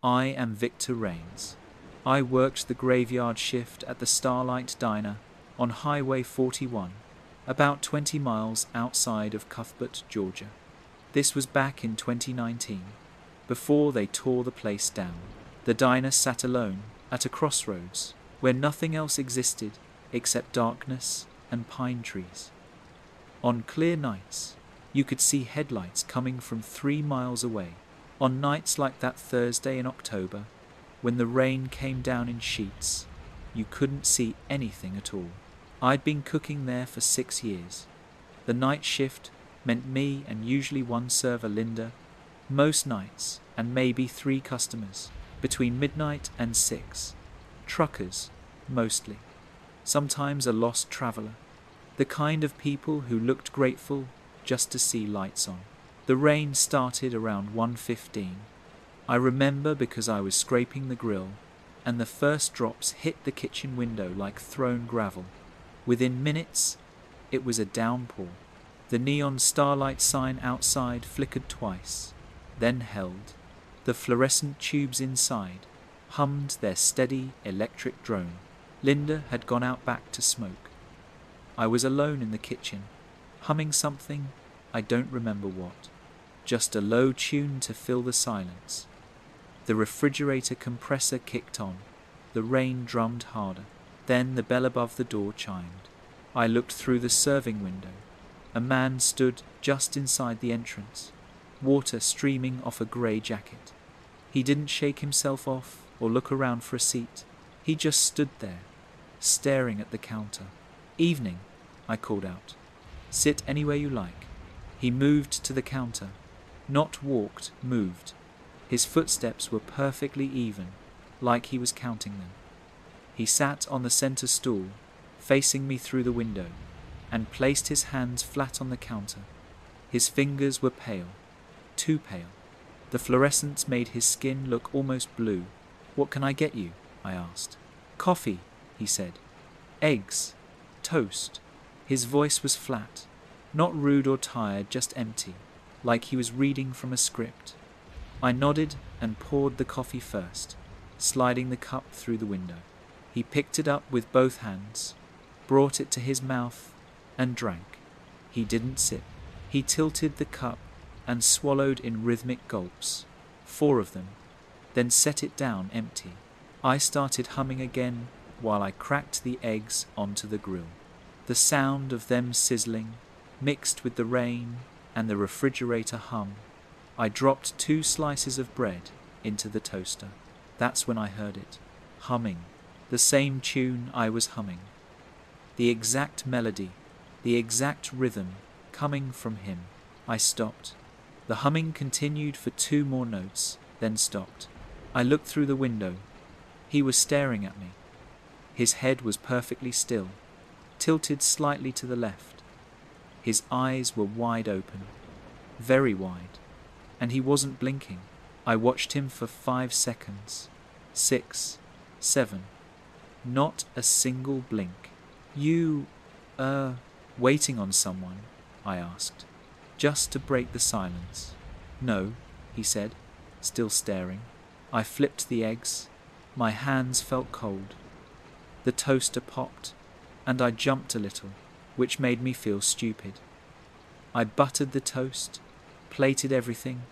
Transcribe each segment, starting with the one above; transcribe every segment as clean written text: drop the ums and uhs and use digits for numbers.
I am Victor Rains. I worked the graveyard shift at the Starlight Diner on Highway 41, about 20 miles outside of Cuthbert, Georgia. This was back in 2019, before they tore the place down. The diner sat alone at a crossroads where nothing else existed except darkness and pine trees. On clear nights, you could see headlights coming from 3 miles away. On nights like that Thursday in October, when the rain came down in sheets, you couldn't see anything at all. I'd been cooking there for 6 years. The night shift meant me and usually one server, Linda, most nights, and maybe 3 customers, between midnight and 6. Truckers, mostly. Sometimes a lost traveler. The kind of people who looked grateful just to see lights on. The rain started around 1:15. I remember because I was scraping the grill, and the first drops hit the kitchen window like thrown gravel. Within minutes, it was a downpour. The neon Starlight sign outside flickered twice, then held. The fluorescent tubes inside hummed their steady electric drone. Linda had gone out back to smoke. I was alone in the kitchen, humming something, I don't remember what. Just a low tune to fill the silence. The refrigerator compressor kicked on. The rain drummed harder. Then the bell above the door chimed. I looked through the serving window. A man stood just inside the entrance, water streaming off a grey jacket. He didn't shake himself off or look around for a seat. He just stood there, staring at the counter. "Evening," I called out. "Sit anywhere you like." He moved to the counter. Not walked, moved. His footsteps were perfectly even, like he was counting them. He sat on the center stool, facing me through the window, and placed his hands flat on the counter. His fingers were pale, too pale. The fluorescence made his skin look almost blue. "What can I get you?" I asked. "Coffee," he said. "Eggs. Toast." His voice was flat, not rude or tired, just empty, like he was reading from a script. I nodded and poured the coffee first, sliding the cup through the window. He picked it up with both hands, brought it to his mouth, and drank. He didn't sip. He tilted the cup and swallowed in rhythmic gulps, 4 of them, then set it down empty. I started humming again while I cracked the eggs onto the grill. The sound of them sizzling, mixed with the rain and the refrigerator hum. I dropped 2 slices of bread into the toaster. That's when I heard it, humming, the same tune I was humming. The exact melody, the exact rhythm coming from him. I stopped. The humming continued for 2 more notes, then stopped. I looked through the window. He was staring at me. His head was perfectly still, tilted slightly to the left. His eyes were wide open, very wide, and he wasn't blinking. I watched him for 5 seconds, 6, 7, not a single blink. "You, waiting on someone?" I asked, just to break the silence. "No," he said, still staring. I flipped the eggs. My hands felt cold. The toaster popped, and I jumped a little, which made me feel stupid. I buttered the toast, plated everything,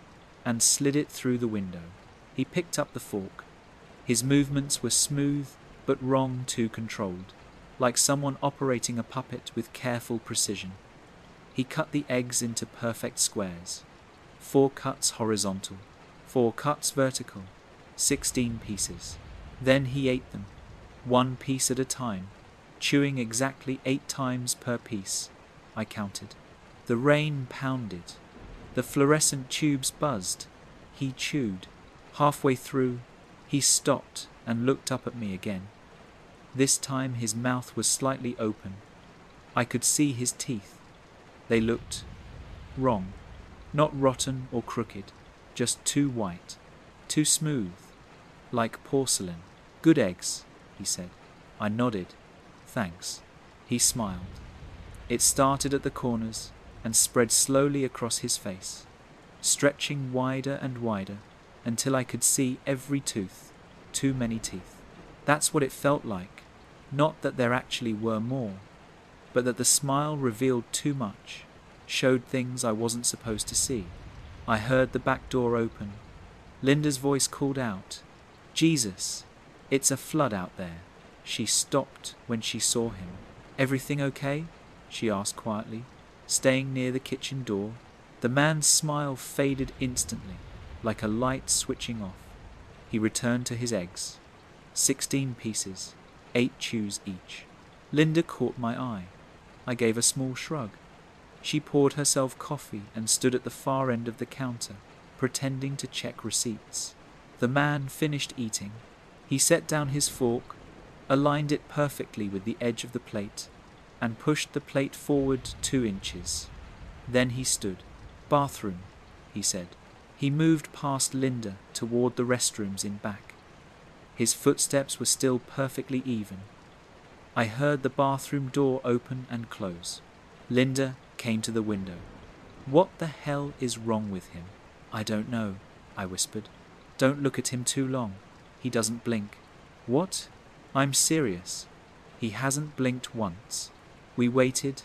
and slid it through the window. He picked up the fork. His movements were smooth, but wrong too controlled, like someone operating a puppet with careful precision. He cut the eggs into perfect squares, 4 cuts horizontal, 4 cuts vertical, 16 pieces. Then he ate them, 1 piece at a time, chewing exactly 8 times per piece, I counted. The rain pounded. The fluorescent tubes buzzed. He chewed. Halfway through, he stopped and looked up at me again. This time his mouth was slightly open. I could see his teeth. They looked wrong, not rotten or crooked, just too white, too smooth, like porcelain. "Good eggs," he said. I nodded. "Thanks." He smiled. It started at the corners and spread slowly across his face, stretching wider and wider, until I could see every tooth, too many teeth. That's what it felt like. Not that there actually were more, but that the smile revealed too much, showed things I wasn't supposed to see. I heard the back door open. Linda's voice called out, "Jesus, it's a flood out there." She stopped when she saw him. "Everything okay?" she asked quietly, staying near the kitchen door. The man's smile faded instantly, like a light switching off. He returned to his eggs. 16 pieces, 8 chews each. Linda caught my eye. I gave a small shrug. She poured herself coffee and stood at the far end of the counter, pretending to check receipts. The man finished eating. He set down his fork, aligned it perfectly with the edge of the plate, and pushed the plate forward 2 inches. Then he stood. "Bathroom," he said. He moved past Linda toward the restrooms in back. His footsteps were still perfectly even. I heard the bathroom door open and close. Linda came to the window. "What the hell is wrong with him?" "I don't know," I whispered. "Don't look at him too long. He doesn't blink." "What?" "I'm serious. He hasn't blinked once." We waited.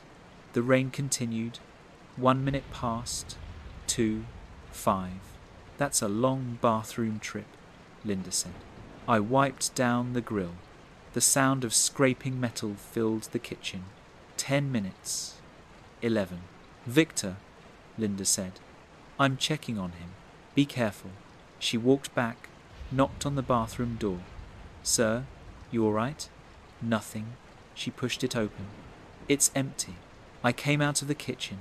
The rain continued. 1 minute passed. 2, 5. "That's a long bathroom trip," Linda said. I wiped down the grill. The sound of scraping metal filled the kitchen. 10 minutes. 11. "Victor," Linda said. "I'm checking on him. Be careful." She walked back, knocked on the bathroom door. "Sir, you all right?" "Nothing." She pushed it open. "It's empty." I came out of the kitchen.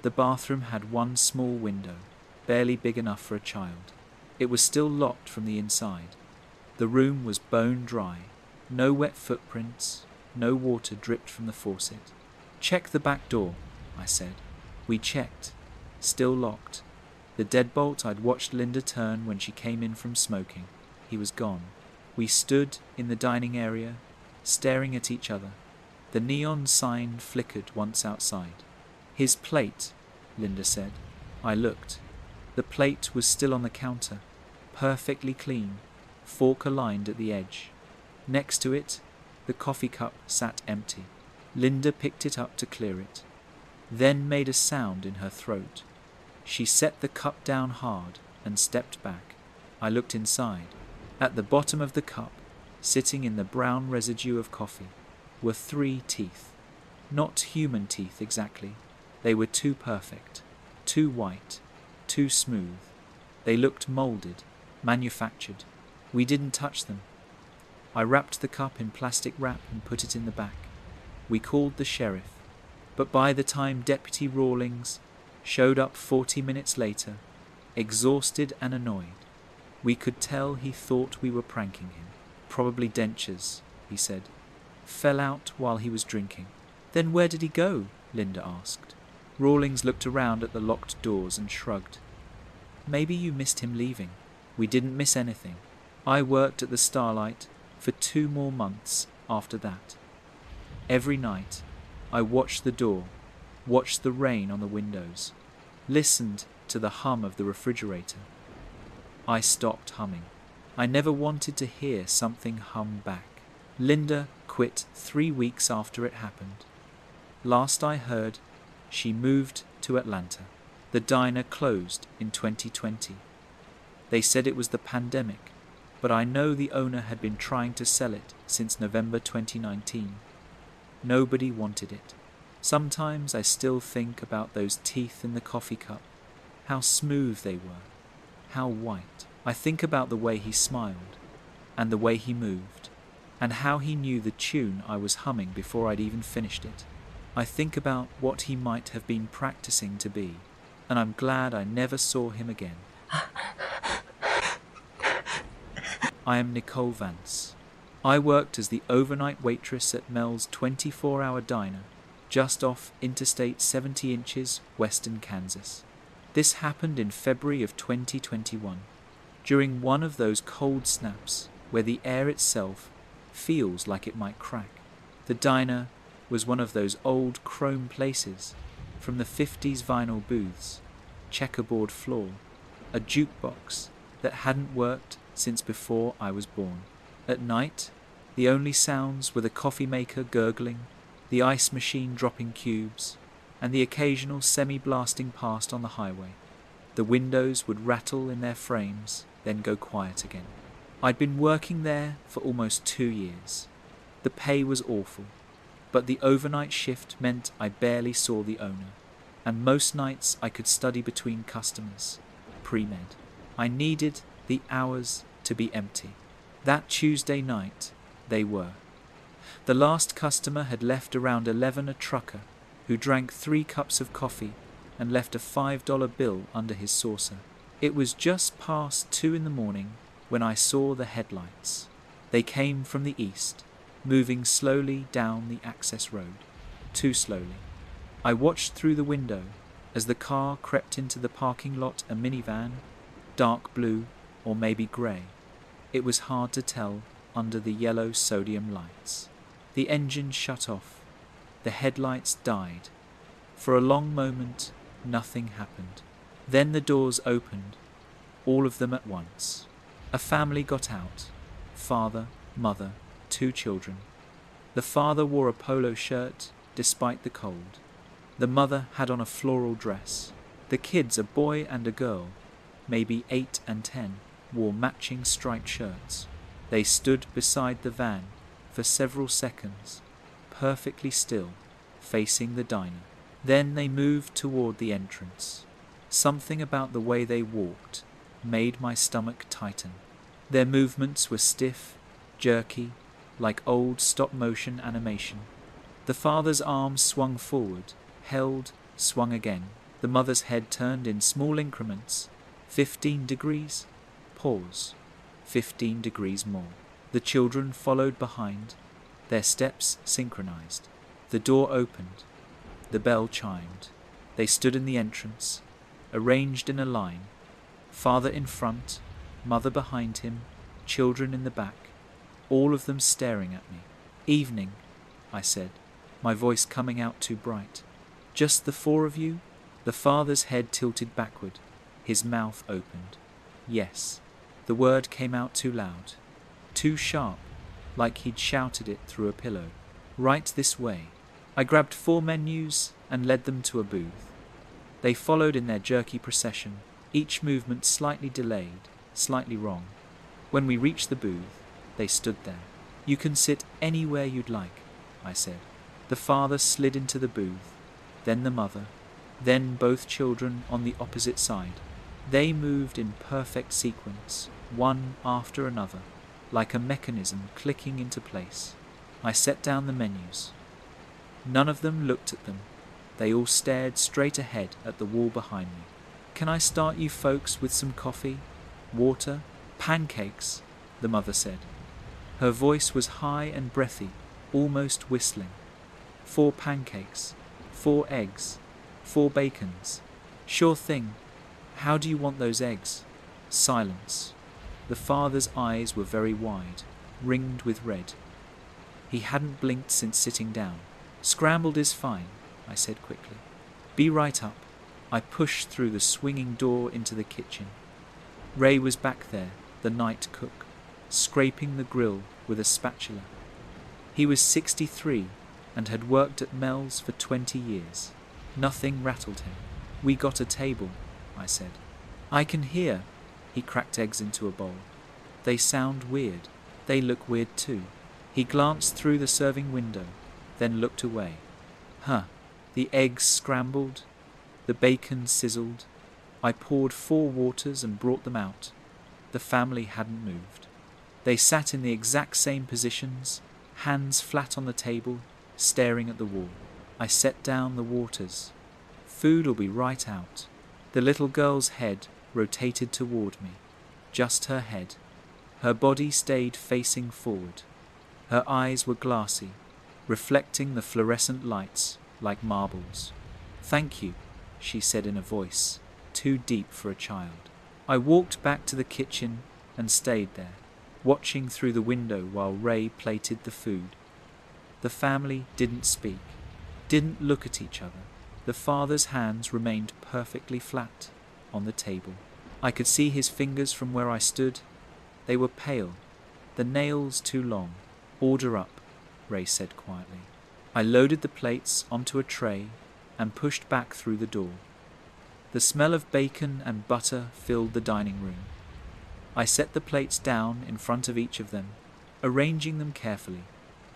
The bathroom had one small window, barely big enough for a child. It was still locked from the inside. The room was bone dry. No wet footprints, no water dripped from the faucet. "Check the back door," I said. We checked. Still locked. The deadbolt I'd watched Linda turn when she came in from smoking. He was gone. We stood in the dining area, staring at each other. The neon sign flickered once outside. "His plate," Linda said. I looked. The plate was still on the counter, perfectly clean, fork aligned at the edge. Next to it, the coffee cup sat empty. Linda picked it up to clear it, then made a sound in her throat. She set the cup down hard and stepped back. I looked inside. At the bottom of the cup, sitting in the brown residue of coffee, were 3 teeth. Not human teeth exactly. They were too perfect, too white, too smooth. They looked molded, manufactured. We didn't touch them. I wrapped the cup in plastic wrap and put it in the back. We called the sheriff, but by the time Deputy Rawlings showed up 40 minutes later, exhausted and annoyed, we could tell he thought we were pranking him. "Probably dentures," he said. "Fell out while he was drinking." "Then where did he go?" Linda asked. Rawlings looked around at the locked doors and shrugged. "Maybe you missed him leaving." We didn't miss anything. I worked at the Starlight for 2 more months after that. Every night, I watched the door, watched the rain on the windows, listened to the hum of the refrigerator. I stopped humming. I never wanted to hear something hum back. Linda quit 3 weeks after it happened. Last I heard, she moved to Atlanta. The diner closed in 2020. They said it was the pandemic, but I know the owner had been trying to sell it since November 2019. Nobody wanted it. Sometimes I still think about those teeth in the coffee cup, how smooth they were, how white. I think about the way he smiled, and the way he moved, and how he knew the tune I was humming before I'd even finished it. I think about what he might have been practicing to be, and I'm glad I never saw him again. I am Nicole Vance. I worked as the overnight waitress at Mel's 24-hour diner, just off Interstate 70 inches, western Kansas. This happened in February of 2021, during one of those cold snaps where the air itself feels like it might crack. The diner was one of those old chrome places from the 50s vinyl booths, checkerboard floor, a jukebox, that hadn't worked since before I was born. At night, the only sounds were the coffee maker gurgling, the ice machine dropping cubes, and the occasional semi-blasting past on the highway. The windows would rattle in their frames, then go quiet again. I'd been working there for almost 2 years. The pay was awful, but the overnight shift meant I barely saw the owner, and most nights I could study between customers, pre-med. I needed the hours to be empty. That Tuesday night, they were. The last customer had left around 11, a trucker who drank 3 cups of coffee and left a $5 bill under his saucer. It was just past 2 in the morning when I saw the headlights. They came from the east, moving slowly down the access road, too slowly. I watched through the window as the car crept into the parking lot, a minivan, dark blue or maybe grey. It was hard to tell under the yellow sodium lights. The engine shut off. The headlights died. For a long moment, nothing happened. Then the doors opened, all of them at once. A family got out. Father, mother, 2 children. The father wore a polo shirt despite the cold. The mother had on a floral dress. The kids, a boy and a girl, maybe 8 and 10, wore matching striped shirts. They stood beside the van for several seconds, perfectly still, facing the diner. Then they moved toward the entrance. Something about the way they walked made my stomach tighten. Their movements were stiff, jerky, like old stop-motion animation. The father's arms swung forward, held, swung again. The mother's head turned in small increments. 15 degrees, pause. 15 degrees more. The children followed behind, their steps synchronized. The door opened. The bell chimed. They stood in the entrance, arranged in a line. Father in front, mother behind him, children in the back, all of them staring at me. Evening, I said, my voice coming out too bright. Just the 4 of you? The father's head tilted backward, his mouth opened. Yes. The word came out too loud, too sharp, like he'd shouted it through a pillow. Right this way. I grabbed 4 menus and led them to a booth. They followed in their jerky procession, each movement slightly delayed, slightly wrong. When we reached the booth, they stood there. You can sit anywhere you'd like, I said. The father slid into the booth, then the mother, then both children on the opposite side. They moved in perfect sequence, one after another, like a mechanism clicking into place. I set down the menus. None of them looked at them. They all stared straight ahead at the wall behind me. Can I start you folks with some coffee, water, pancakes? The mother said. Her voice was high and breathy, almost whistling. 4 pancakes, 4 eggs, 4 bacons. Sure thing. How do you want those eggs? Silence. The father's eyes were very wide, ringed with red. He hadn't blinked since sitting down. Scrambled is fine, I said quickly. Be right up. I pushed through the swinging door into the kitchen. Ray was back there, the night cook, scraping the grill with a spatula. He was 63 and had worked at Mel's for 20 years. Nothing rattled him. We got a table, I said. I can hear. He cracked eggs into a bowl. They sound weird. They look weird too. He glanced through the serving window, then looked away. The eggs scrambled. The bacon sizzled. I poured 4 waters and brought them out. The family hadn't moved. They sat in the exact same positions, hands flat on the table, staring at the wall. I set down the waters. Food'll be right out. The little girl's head rotated toward me. Just her head. Her body stayed facing forward. Her eyes were glassy, reflecting the fluorescent lights like marbles. Thank you, she said in a voice too deep for a child. I walked back to the kitchen and stayed there, watching through the window while Ray plated the food. The family didn't speak, didn't look at each other. The father's hands remained perfectly flat on the table. I could see his fingers from where I stood. They were pale, the nails too long. "Order up," Ray said quietly. I loaded the plates onto a tray and pushed back through the door. The smell of bacon and butter filled the dining room. I set the plates down in front of each of them, arranging them carefully.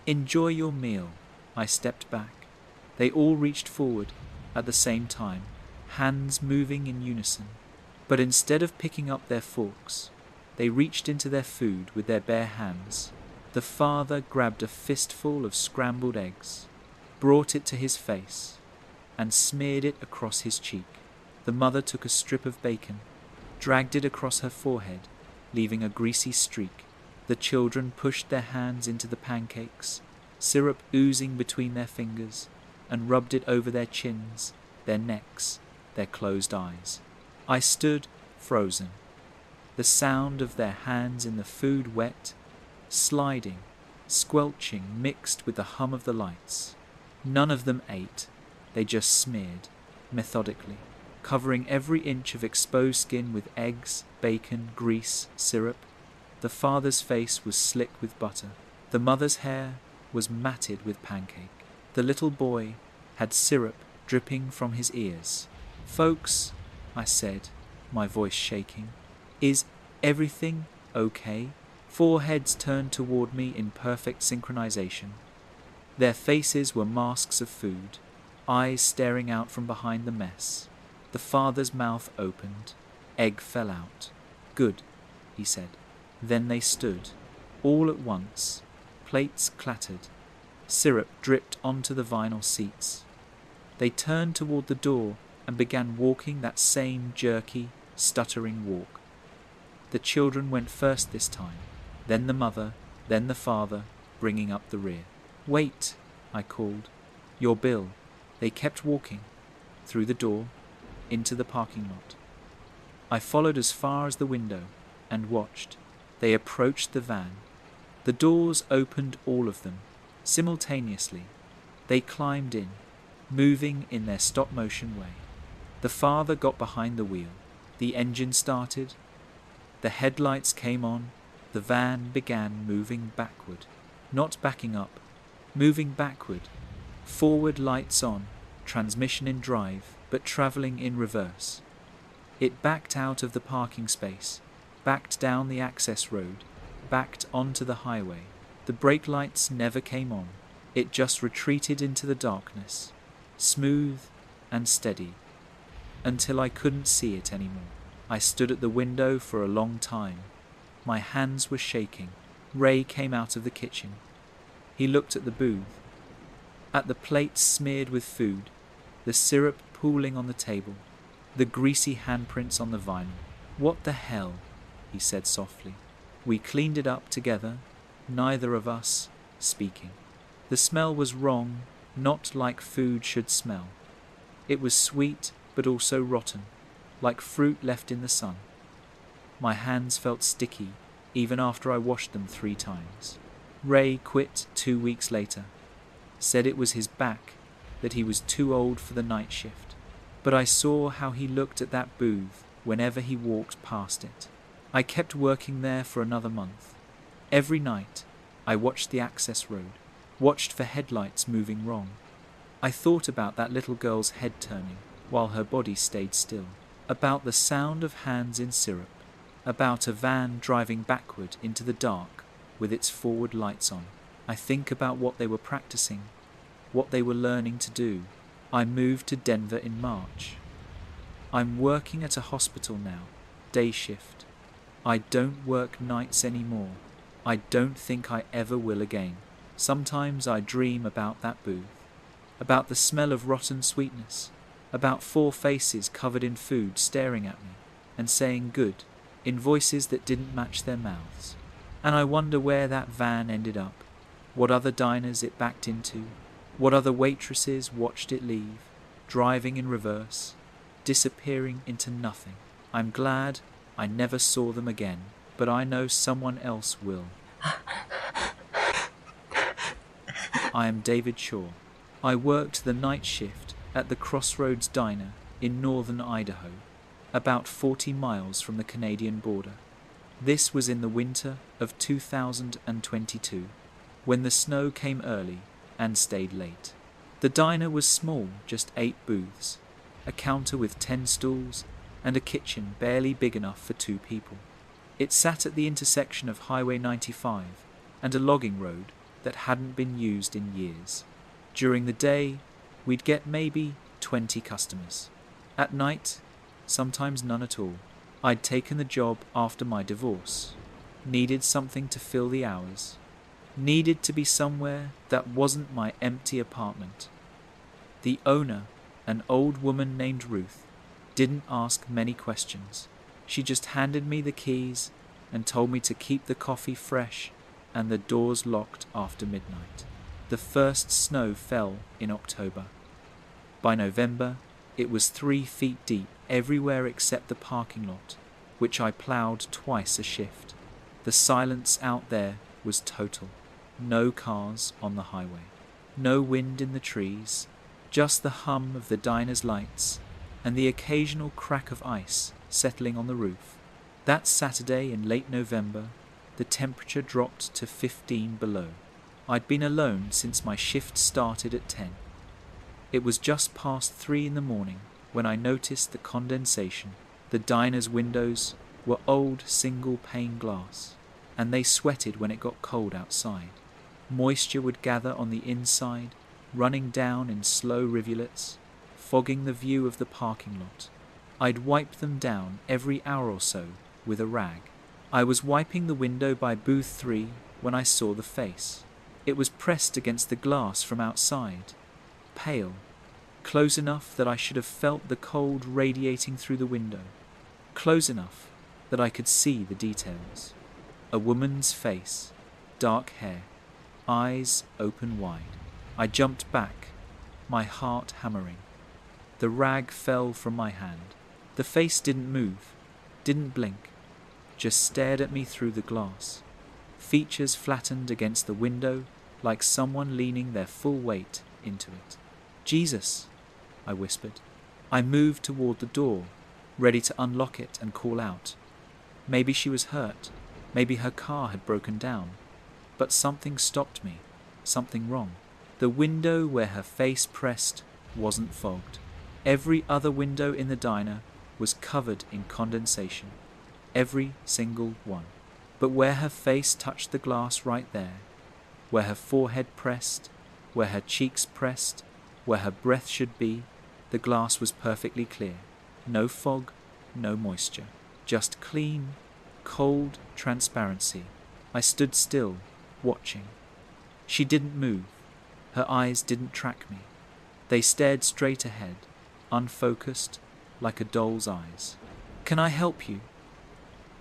"Enjoy your meal." I stepped back. They all reached forward at the same time, hands moving in unison. But instead of picking up their forks, they reached into their food with their bare hands. The father grabbed a fistful of scrambled eggs, brought it to his face, and smeared it across his cheek. The mother took a strip of bacon, dragged it across her forehead, leaving a greasy streak. The children pushed their hands into the pancakes, syrup oozing between their fingers, and rubbed it over their chins, their necks, their closed eyes. I stood frozen. The sound of their hands in the food wet, sliding, squelching, mixed with the hum of the lights. None of them ate. They just smeared, methodically, covering every inch of exposed skin with eggs, bacon, grease, syrup. The father's face was slick with butter. The mother's hair was matted with pancake. The little boy had syrup dripping from his ears. "Folks," I said, my voice shaking, "is everything okay?" 4 heads turned toward me in perfect synchronization. Their faces were masks of food, eyes staring out from behind the mess. The father's mouth opened. Egg fell out. "Good," he said. Then they stood, all at once. Plates clattered. Syrup dripped onto the vinyl seats. They turned toward the door and began walking that same jerky, stuttering walk. The children went first this time, then the mother, then the father, bringing up the rear. "Wait," I called. "Your bill." They kept walking, through the door, into the parking lot. I followed as far as the window and watched. They approached the van. The doors opened, all of them, simultaneously. They climbed in, moving in their stop-motion way. The father got behind the wheel. The engine started. The headlights came on. The van began moving backward, not backing up, moving backward. Forward lights on, transmission in drive, but traveling in reverse. It backed out of the parking space, backed down the access road, backed onto the highway. The brake lights never came on. It just retreated into the darkness, smooth and steady, until I couldn't see it anymore. I stood at the window for a long time. My hands were shaking. Ray came out of the kitchen. He looked at the booth, at the plates smeared with food, the syrup pooling on the table, the greasy handprints on the vinyl. "What the hell?" he said softly. We cleaned it up together, neither of us speaking. The smell was wrong, not like food should smell. It was sweet, but also rotten, like fruit left in the sun. My hands felt sticky, even after I washed them 3 times. Ray quit 2 weeks later. Said it was his back, that he was too old for the night shift. But I saw how he looked at that booth whenever he walked past it. I kept working there for another month. Every night, I watched the access road, watched for headlights moving wrong. I thought about that little girl's head turning while her body stayed still, about the sound of hands in syrup, about a van driving backward into the dark with its forward lights on. I think about what they were practicing, what they were learning to do. I moved to Denver in March. I'm working at a hospital now, day shift. I don't work nights anymore. I don't think I ever will again. Sometimes I dream about that booth, about the smell of rotten sweetness, about 4 faces covered in food staring at me and saying good in voices that didn't match their mouths. And I wonder where that van ended up, what other diners it backed into, what other waitresses watched it leave, driving in reverse, disappearing into nothing. I'm glad I never saw them again, but I know someone else will. I am David Shaw. I worked the night shift at the Crossroads Diner in northern Idaho. about 40 miles from the Canadian border. This was in the winter of 2022, when the snow came early and stayed late. The diner was small, just 8 booths, a counter with 10 stools, and a kitchen barely big enough for 2 people. It sat at the intersection of Highway 95 and a logging road that hadn't been used in years. During the day, we'd get maybe 20 customers. At night, sometimes none at all. I'd taken the job after my divorce. Needed something to fill the hours. Needed to be somewhere that wasn't my empty apartment. The owner, an old woman named Ruth, didn't ask many questions. She just handed me the keys and told me to keep the coffee fresh and the doors locked after midnight. The first snow fell in October. By November, it was 3 feet deep everywhere except the parking lot, which I plowed twice a shift. The silence out there was total. No cars on the highway. No wind in the trees. Just the hum of the diner's lights and the occasional crack of ice settling on the roof. That Saturday in late November, the temperature dropped to 15 below. I'd been alone since my shift started at 10. It was just past 3 in the morning when I noticed the condensation. The diner's windows were old single-pane glass, and they sweated when it got cold outside. Moisture would gather on the inside, running down in slow rivulets, fogging the view of the parking lot. I'd wipe them down every hour or so with a rag. I was wiping the window by booth 3 when I saw the face. It was pressed against the glass from outside, pale, close enough that I should have felt the cold radiating through the window, close enough that I could see the details. A woman's face, dark hair, eyes open wide. I jumped back, my heart hammering. The rag fell from my hand. The face didn't move, didn't blink, just stared at me through the glass. Features flattened against the window like someone leaning their full weight into it. "Jesus," I whispered. I moved toward the door, ready to unlock it and call out. Maybe she was hurt. Maybe her car had broken down. But something stopped me. Something wrong. The window where her face pressed wasn't fogged. Every other window in the diner was covered in condensation. Every single one. But where her face touched the glass right there, where her forehead pressed, where her cheeks pressed, where her breath should be, the glass was perfectly clear. No fog, no moisture. Just clean, cold transparency. I stood still, watching. She didn't move. Her eyes didn't track me. They stared straight ahead, unfocused, like a doll's eyes. "Can I help you?"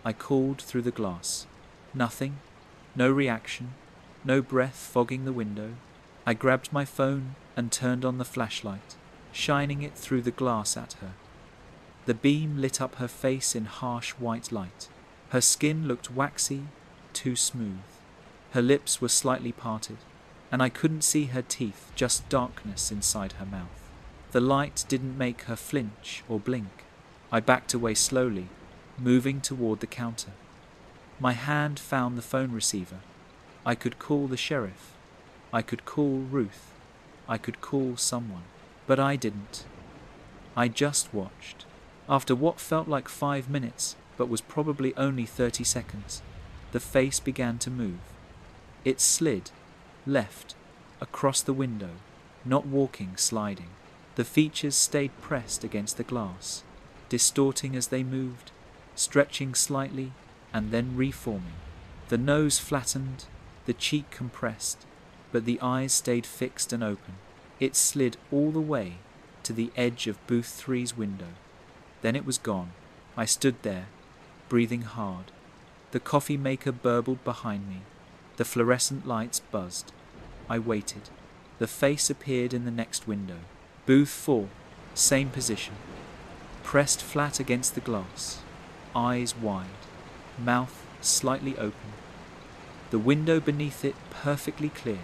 I called through the glass. Nothing. No reaction. No breath fogging the window. I grabbed my phone and turned on the flashlight, shining it through the glass at her. The beam lit up her face in harsh white light. Her skin looked waxy, too smooth. Her lips were slightly parted, and I couldn't see her teeth, just darkness inside her mouth. The light didn't make her flinch or blink. I backed away slowly, moving toward the counter. My hand found the phone receiver. I could call the sheriff. I could call Ruth. I could call someone. But I didn't. I just watched. After what felt like 5 minutes, but was probably only 30 seconds, the face began to move. It slid, left, across the window, not walking, sliding. The features stayed pressed against the glass, distorting as they moved, stretching slightly, and then reforming. The nose flattened, the cheek compressed, but the eyes stayed fixed and open. It slid all the way to the edge of booth 3's window. Then it was gone. I stood there, breathing hard. The coffee maker burbled behind me. The fluorescent lights buzzed. I waited. The face appeared in the next window. Booth 4, same position. Pressed flat against the glass. Eyes wide. Mouth slightly open. The window beneath it perfectly clear,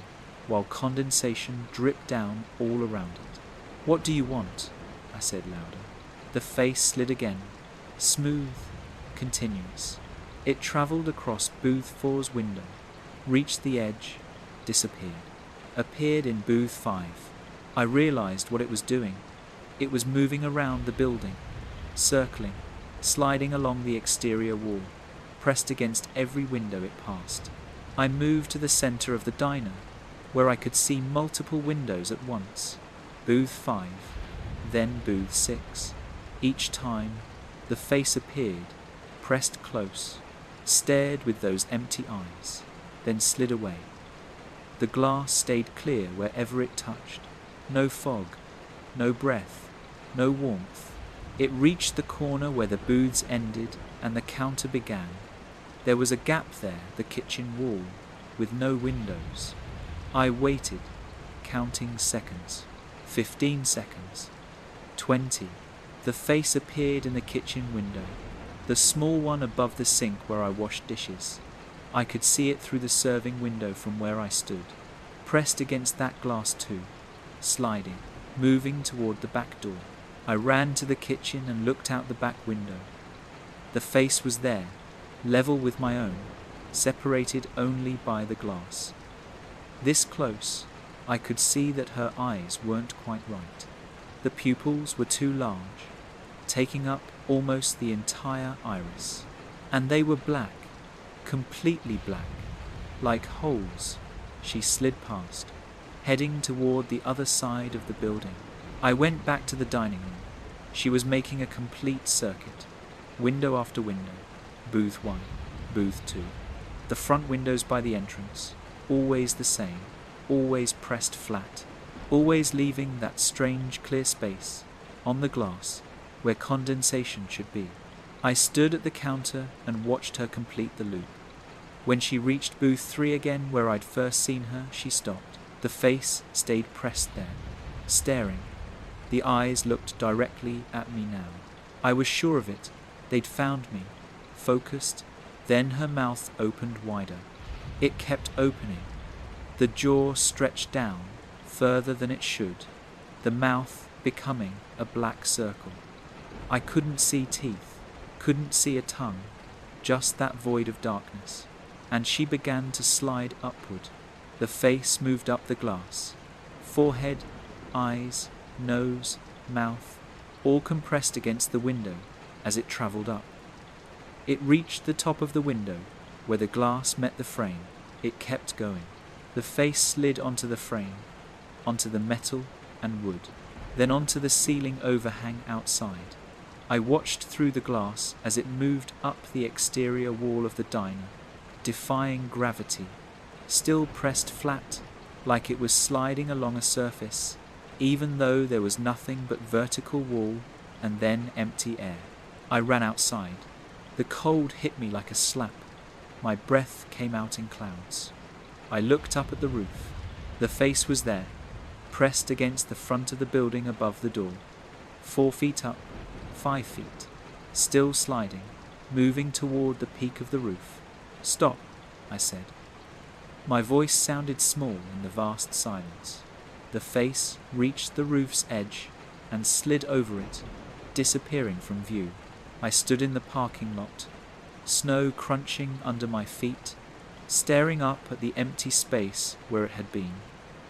while condensation dripped down all around it. "What do you want?" I said louder. The face slid again, Smooth, continuous. It travelled across booth 4's window, reached the edge, disappeared. Appeared in booth 5. I realized what it was doing. It was moving around the building, circling, sliding along the exterior wall, pressed against every window it passed. I moved to the center of the diner, where I could see multiple windows at once. Booth 5, then booth 6. Each time, the face appeared, pressed close, stared with those empty eyes, then slid away. The glass stayed clear wherever it touched. No fog, no breath, no warmth. It reached the corner where the booths ended and the counter began. There was a gap there, the kitchen wall, with no windows. I waited, counting seconds. 15 seconds. 20. The face appeared in the kitchen window, the small one above the sink where I washed dishes. I could see it through the serving window from where I stood, pressed against that glass too, sliding, moving toward the back door. I ran to the kitchen and looked out the back window. The face was there, level with my own, separated only by the glass. This close, I could see that her eyes weren't quite right. The pupils were too large, taking up almost the entire iris. And they were black, completely black, like holes. She slid past, heading toward the other side of the building. I went back to the dining room. She was making a complete circuit, window after window, booth 1, booth 2. The front windows by the entrance, always the same, always pressed flat, always leaving that strange clear space on the glass where condensation should be. I stood at the counter and watched her complete the loop. When she reached booth 3 again, where I'd first seen her, she stopped. The face stayed pressed there, staring. The eyes looked directly at me now. I was sure of it. They'd found me, focused. Then her mouth opened wider. It kept opening. The jaw stretched down, further than it should, the mouth becoming a black circle. I couldn't see teeth, couldn't see a tongue, just that void of darkness. And she began to slide upward. The face moved up the glass. Forehead, eyes, nose, mouth, all compressed against the window as it travelled up. It reached the top of the window, where the glass met the frame. It kept going. The face slid onto the frame, onto the metal and wood, then onto the ceiling overhang outside. I watched through the glass as it moved up the exterior wall of the diner, defying gravity, still pressed flat, like it was sliding along a surface, even though there was nothing but vertical wall and then empty air. I ran outside. The cold hit me like a slap. My breath came out in clouds. I looked up at the roof. The face was there, pressed against the front of the building above the door. 4 feet up, 5 feet, still sliding, moving toward the peak of the roof. "Stop," I said. My voice sounded small in the vast silence. The face reached the roof's edge and slid over it, disappearing from view. I stood in the parking lot, snow crunching under my feet, staring up at the empty space where it had been.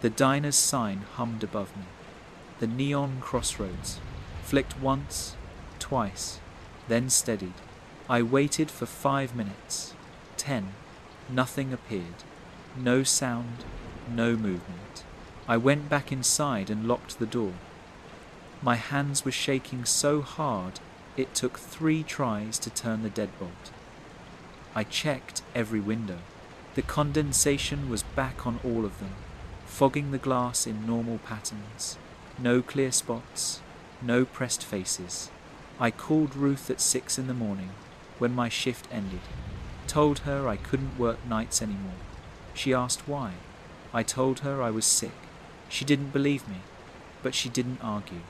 The diner's sign hummed above me. The neon crossroads flicked once, twice, then steadied. I waited for 5 minutes, 10. Nothing appeared. No sound, no movement. I went back inside and locked the door. My hands were shaking so hard it took 3 tries to turn the deadbolt. I checked every window. The condensation was back on all of them, fogging the glass in normal patterns. No clear spots, no pressed faces. I called Ruth at 6 in the morning, when my shift ended. Told her I couldn't work nights anymore. She asked why. I told her I was sick. She didn't believe me, but she didn't argue.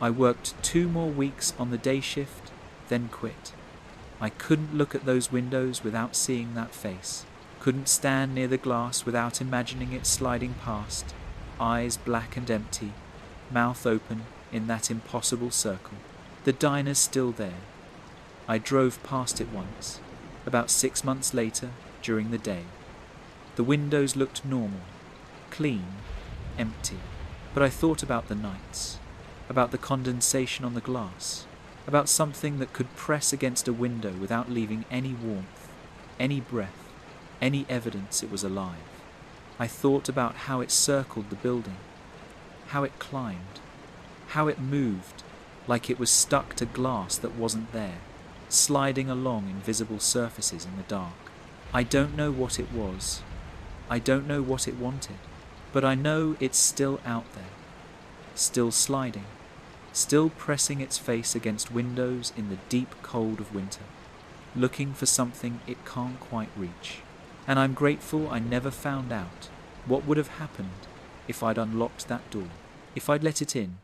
I worked 2 more weeks on the day shift, then quit. I couldn't look at those windows without seeing that face. Couldn't stand near the glass without imagining it sliding past, eyes black and empty, mouth open in that impossible circle. The diner's still there. I drove past it once, about 6 months later, during the day. The windows looked normal, clean, empty, but I thought about the nights, about the condensation on the glass, about something that could press against a window without leaving any warmth, any breath, any evidence it was alive. I thought about how it circled the building, how it climbed, how it moved like it was stuck to glass that wasn't there, sliding along invisible surfaces in the dark. I don't know what it was. I don't know what it wanted, but I know it's still out there, still sliding, still pressing its face against windows in the deep cold of winter, looking for something it can't quite reach. And I'm grateful I never found out what would have happened if I'd unlocked that door, if I'd let it in,